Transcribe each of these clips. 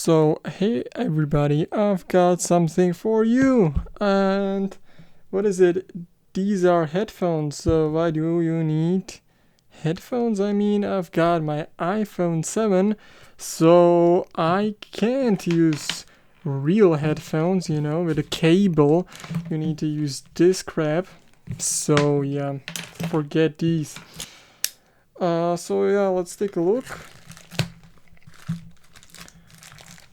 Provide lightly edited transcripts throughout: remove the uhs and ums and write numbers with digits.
So, hey everybody, I've got something for you. And what is it? These are headphones. So, why do you need headphones? I mean, I've got my iPhone 7, so I can't use real headphones, with a cable. You need to use this crap. So, yeah, forget these. Let's take a look.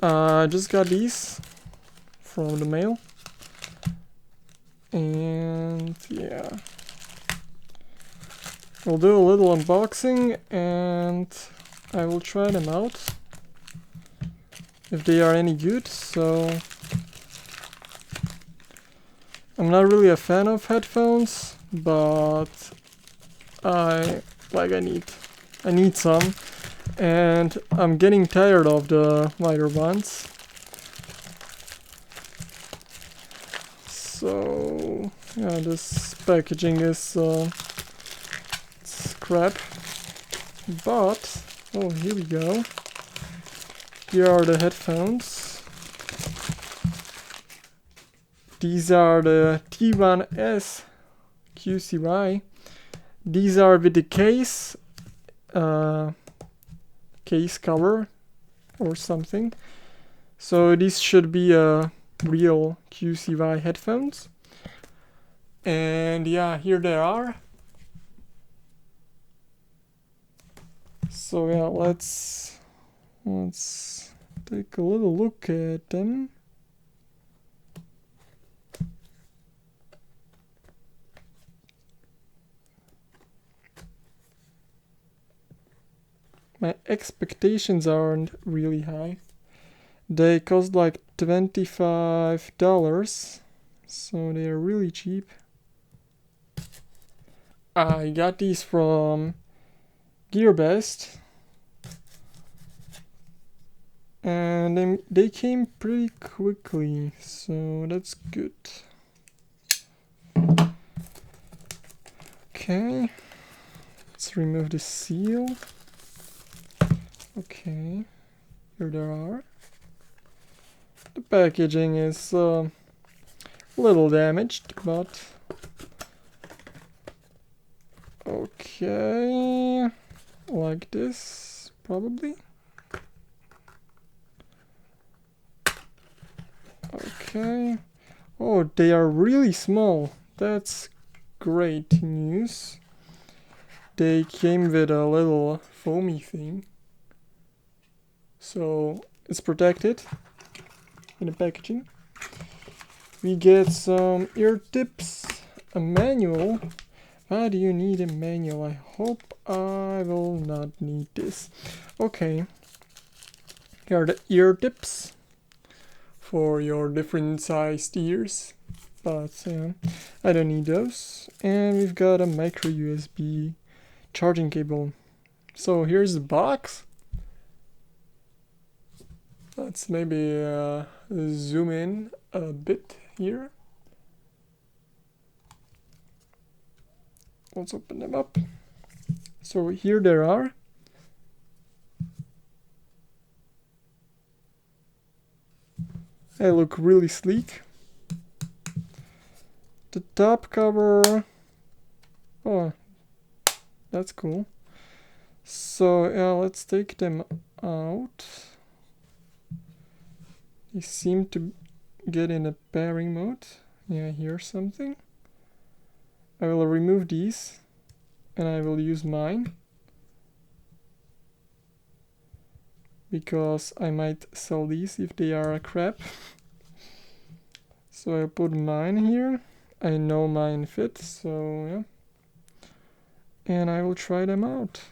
I just got these from the mail, and yeah, we'll do a little unboxing and I will try them out if they are any good. So I'm not really a fan of headphones, but I need some, and I'm getting tired of the wider ones. So yeah, this packaging is it's crap, but oh, here we go. Here are the headphones. These are the T1S QCY. These are with the case cover or something. So these should be real QCY headphones. And yeah, here they are. So yeah, let's take a little look at them. My expectations aren't really high. They cost like $25, so they are really cheap. I got these from GearBest, and they came pretty quickly, so that's good. Okay, let's remove the seal. Okay, here they are. The packaging is a little damaged, but okay, like this probably. Okay. Oh, they are really small. That's great news. They came with a little foamy thing, so it's protected in the packaging. We get some ear tips, a manual. Why do you need a manual? I hope I will not need this. Okay, here are the ear tips for your different sized ears, but I don't need those. And we've got a micro USB charging cable. So here's the box. Let's maybe zoom in a bit here. Let's open them up. So here they are. They look really sleek. The top cover, oh, that's cool. So yeah, let's take them out. They seem to get in a pairing mode. Yeah, here's something. I will remove these and I will use mine, because I might sell these if they are a crap. So I put mine here. I know mine fit, so yeah. And I will try them out.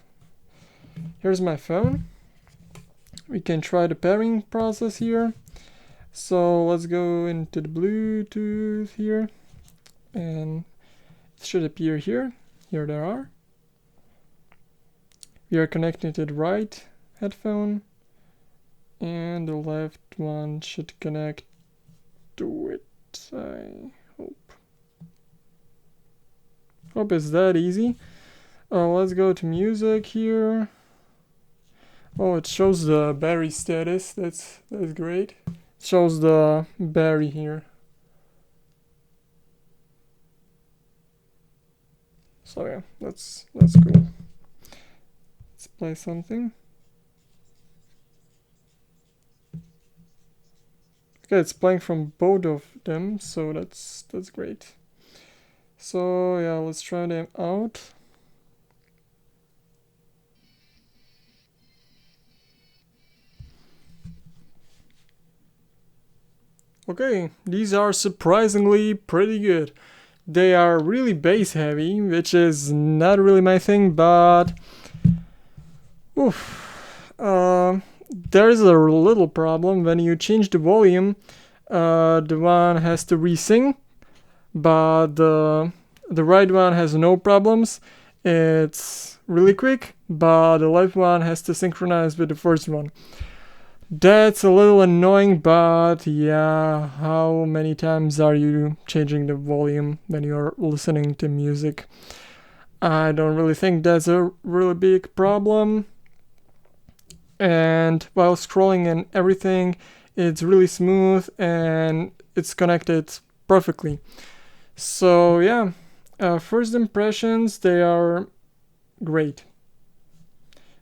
Here's my phone. We can try the pairing process here. So let's go into the Bluetooth here, and it should appear here. Here they are. We are connected to the right headphone, and the left one should connect to it, I hope. Hope it's that easy. Let's go to music here. Oh, it shows the battery status. That's great. It shows the battery here. So yeah, that's cool. Let's play something. Okay, it's playing from both of them, so that's great. So yeah, let's try them out. Okay, these are surprisingly pretty good. They are really bass heavy, which is not really my thing, but there's a little problem. When you change the volume, the one has to re-sing, but the right one has no problems. It's really quick, but the left one has to synchronize with the first one. That's a little annoying, but yeah, how many times are you changing the volume when you're listening to music? I don't really think that's a really big problem. And while scrolling and everything, it's really smooth and it's connected perfectly. So yeah, first impressions, they are great.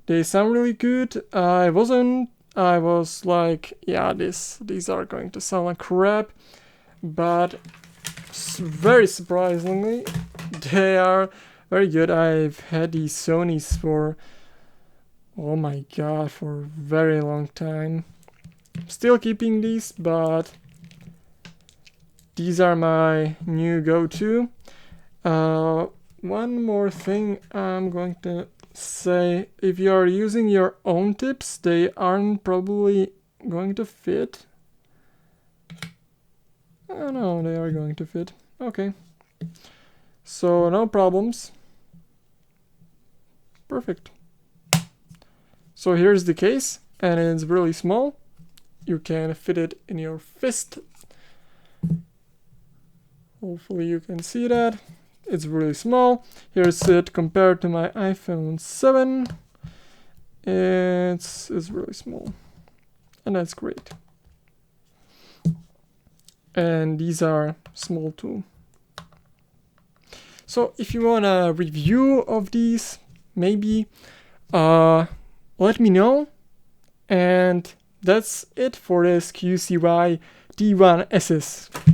They sound really good. I was like, yeah, these are going to sound like crap, but very surprisingly, they are very good. I've had these Sonys for, oh my god, for a very long time. Still keeping these, but these are my new go-to. One more thing I'm going to say, if you are using your own tips, they aren't probably going to fit. Oh no, they are going to fit. Okay. So no problems. Perfect. So here's the case, and it's really small. You can fit it in your fist. Hopefully you can see that. It's really small. Here's it compared to my iPhone 7. It's really small. And that's great. And these are small too. So if you want a review of these, maybe let me know. And that's it for this QCY T1S.